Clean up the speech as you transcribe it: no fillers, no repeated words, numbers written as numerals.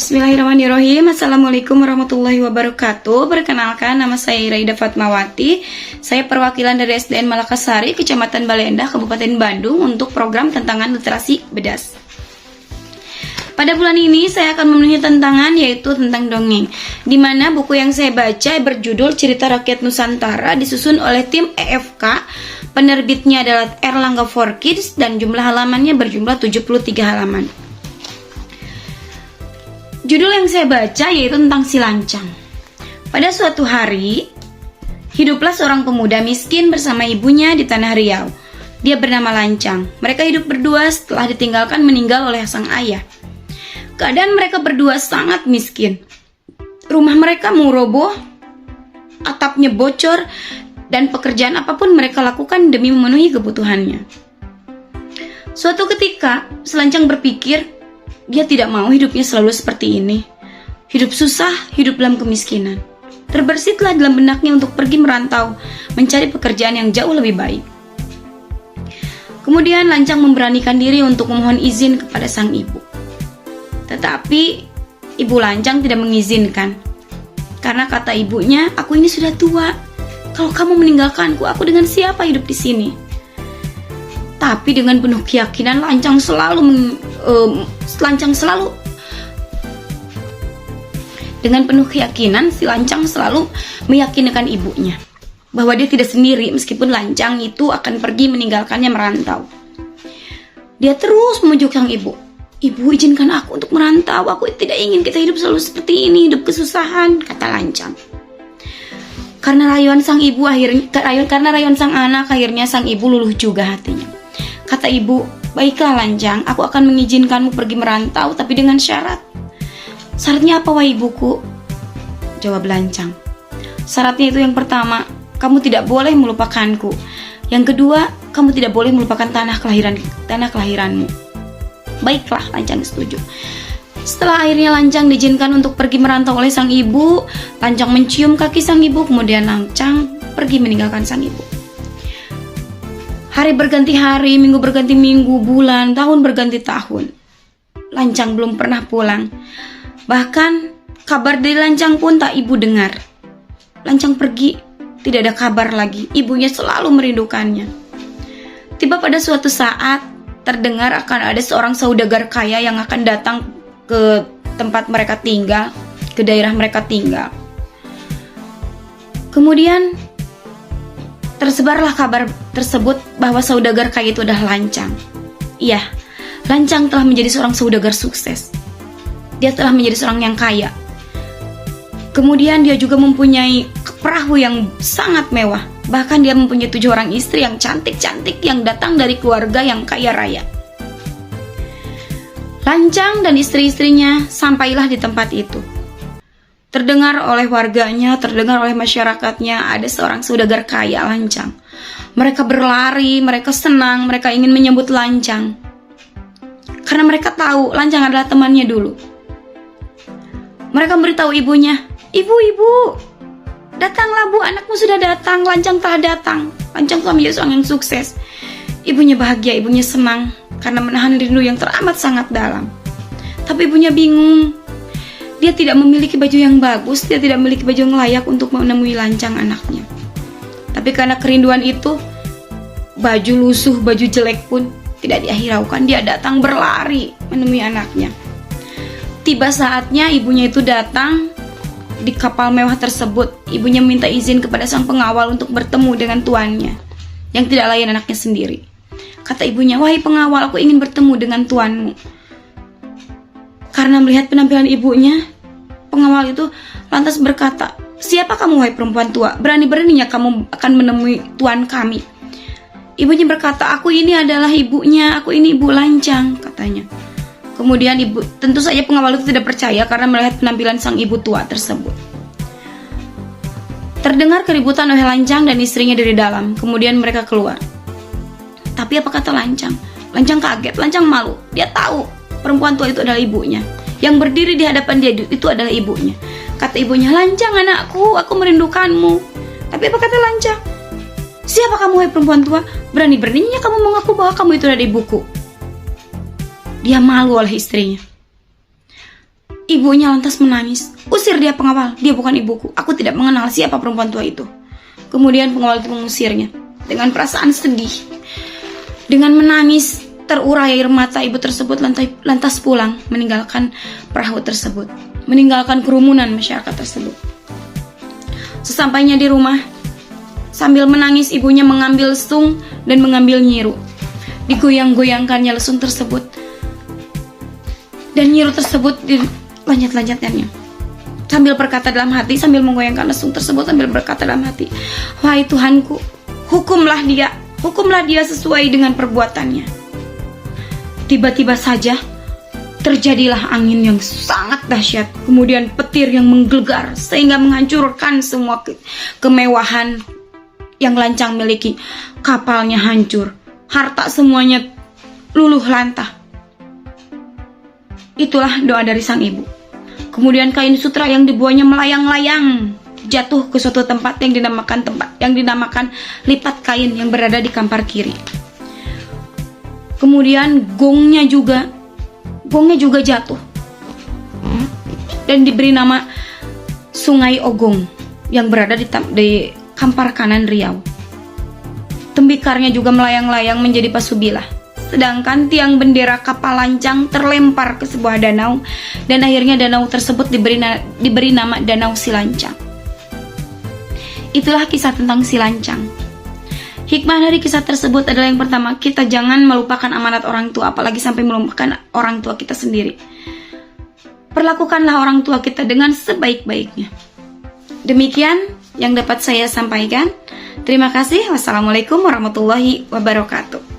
Bismillahirrahmanirrahim. Assalamualaikum warahmatullahi wabarakatuh. Perkenalkan, nama saya Iraida Fatmawati. Saya perwakilan dari SDN Malakasari, Kecamatan Balendah, Kabupaten Bandung untuk program tantangan literasi BEDAS. Pada bulan ini saya akan memenuhi tantangan, yaitu tentang dongeng, di mana buku yang saya baca berjudul Cerita Rakyat Nusantara disusun oleh tim EFK. Penerbitnya adalah Erlangga for Kids dan jumlah halamannya berjumlah 73 halaman. Judul yang saya baca yaitu tentang si lancang. Pada suatu hari, hiduplah seorang pemuda miskin bersama ibunya di tanah Riau. Dia bernama Lancang. Mereka hidup berdua setelah ditinggalkan meninggal oleh sang ayah. Keadaan mereka berdua sangat miskin. Rumah mereka mau roboh, atapnya bocor, dan pekerjaan apapun mereka lakukan demi memenuhi kebutuhannya. Suatu ketika, si Lancang berpikir, dia tidak mau hidupnya selalu seperti ini. Hidup susah, hidup dalam kemiskinan. Terbersitlah dalam benaknya untuk pergi merantau, mencari pekerjaan yang jauh lebih baik. Kemudian Lancang memberanikan diri untuk memohon izin kepada sang ibu. Tetapi ibu Lancang tidak mengizinkan. Karena kata ibunya, aku ini sudah tua. Kalau kamu meninggalkanku, aku dengan siapa hidup di sini? Tapi dengan penuh keyakinan Lancang selalu meyakinkan ibunya bahwa dia tidak sendiri meskipun Lancang itu akan pergi meninggalkannya merantau. Dia terus memujuk sang ibu. Ibu, izinkan aku untuk merantau. Aku tidak ingin kita hidup selalu seperti ini, hidup kesusahan, kata Lancang. Karena rayuan sang anak, akhirnya sang ibu luluh juga hatinya. Kata ibu, baiklah Lancang, aku akan mengizinkanmu pergi merantau, tapi dengan syarat. Syaratnya apa, wahai ibuku? Jawab Lancang. Syaratnya itu yang pertama, kamu tidak boleh melupakanku. Yang kedua, kamu tidak boleh melupakan tanah kelahiranmu. Baiklah, Lancang setuju. Setelah akhirnya Lancang diizinkan untuk pergi merantau oleh sang ibu, Lancang mencium kaki sang ibu, kemudian Lancang pergi meninggalkan sang ibu. Hari berganti hari, minggu berganti minggu, bulan, tahun berganti tahun. Lancang belum pernah pulang. Bahkan kabar dari Lancang pun tak ibu dengar. Lancang pergi, tidak ada kabar lagi. Ibunya selalu merindukannya. Tiba pada suatu saat, terdengar akan ada seorang saudagar kaya yang akan datang ke tempat mereka tinggal, ke daerah mereka tinggal. Kemudian tersebarlah kabar tersebut bahwa saudagar kaya itu adalah Lancang. Iya, Lancang telah menjadi seorang saudagar sukses. Dia telah menjadi seorang yang kaya. Kemudian dia juga mempunyai perahu yang sangat mewah. Bahkan dia mempunyai 7 orang istri yang cantik-cantik yang datang dari keluarga yang kaya raya. Lancang dan istri-istrinya sampailah di tempat itu. Terdengar oleh warganya, terdengar oleh masyarakatnya, ada seorang saudagar kaya Lancang. Mereka berlari, mereka senang, mereka ingin menyambut Lancang. Karena mereka tahu Lancang adalah temannya dulu. Mereka memberitahu ibunya, Ibu, datanglah bu, anakmu sudah datang, Lancang telah datang. Lancang telah menjadi seorang yang sukses. Ibunya bahagia, ibunya senang, karena menahan rindu yang teramat sangat dalam. Tapi ibunya bingung. Dia tidak memiliki baju yang bagus, dia tidak memiliki baju yang layak untuk menemui Lancang anaknya. Tapi karena kerinduan itu, baju lusuh, baju jelek pun tidak dihiraukan. Dia datang berlari menemui anaknya. Tiba saatnya ibunya itu datang di kapal mewah tersebut. Ibunya minta izin kepada sang pengawal untuk bertemu dengan tuannya yang tidak lain anaknya sendiri. Kata ibunya, wahai pengawal, aku ingin bertemu dengan tuanmu. Karena melihat penampilan ibunya, pengawal itu lantas berkata, siapa kamu wahai perempuan tua? Berani-beraninya kamu akan menemui tuan kami. Ibunya berkata, aku ini adalah ibunya, aku ini ibu Lancang, katanya. Kemudian tentu saja pengawal itu tidak percaya karena melihat penampilan sang ibu tua tersebut. Terdengar keributan oleh Lancang dan istrinya dari dalam. Kemudian mereka keluar. Tapi apa kata Lancang? Lancang kaget, Lancang malu. Dia tahu perempuan tua itu adalah ibunya. Yang berdiri di hadapan dia itu adalah ibunya. Kata ibunya, Lancang anakku, aku merindukanmu. Tapi apa kata Lancang? Siapa kamu wahai perempuan tua? Berani-beraninya kamu mengaku bahwa kamu itu adalah ibuku. Dia malu oleh istrinya. Ibunya lantas menangis. Usir dia pengawal, dia bukan ibuku. Aku tidak mengenal siapa perempuan tua itu. Kemudian pengawal itu mengusirnya. Dengan perasaan sedih, dengan menangis terurai air mata, ibu tersebut lantas pulang, meninggalkan perahu tersebut, meninggalkan kerumunan masyarakat tersebut. Sesampainya di rumah, sambil menangis ibunya mengambil lesung dan mengambil nyiru. Digoyang-goyangkannya lesung tersebut, dan nyiru tersebut dilanjat-lanjatkannya. Sambil berkata dalam hati, sambil menggoyangkan lesung tersebut, sambil berkata dalam hati, wahai Tuhanku, hukumlah dia sesuai dengan perbuatannya. Tiba-tiba saja terjadilah angin yang sangat dahsyat, kemudian petir yang menggelegar sehingga menghancurkan semua kemewahan yang Lancang miliki. Kapalnya hancur, harta semuanya luluh lantah. Itulah doa dari sang ibu. Kemudian kain sutra yang dibuatnya melayang-layang jatuh ke suatu tempat yang dinamakan lipat kain yang berada di kampar kiri. Kemudian gongnya juga jatuh dan diberi nama Sungai Ogong yang berada di kampar kanan Riau. Tembikarnya juga melayang-layang menjadi pasubilah. Sedangkan tiang bendera kapal Lancang terlempar ke sebuah danau, dan akhirnya danau tersebut diberi nama Danau Silancang. Itulah kisah tentang Silancang. Hikmah dari kisah tersebut adalah yang pertama, kita jangan melupakan amanat orang tua, apalagi sampai melupakan orang tua kita sendiri. Perlakukanlah orang tua kita dengan sebaik-baiknya. Demikian yang dapat saya sampaikan. Terima kasih. Wassalamualaikum warahmatullahi wabarakatuh.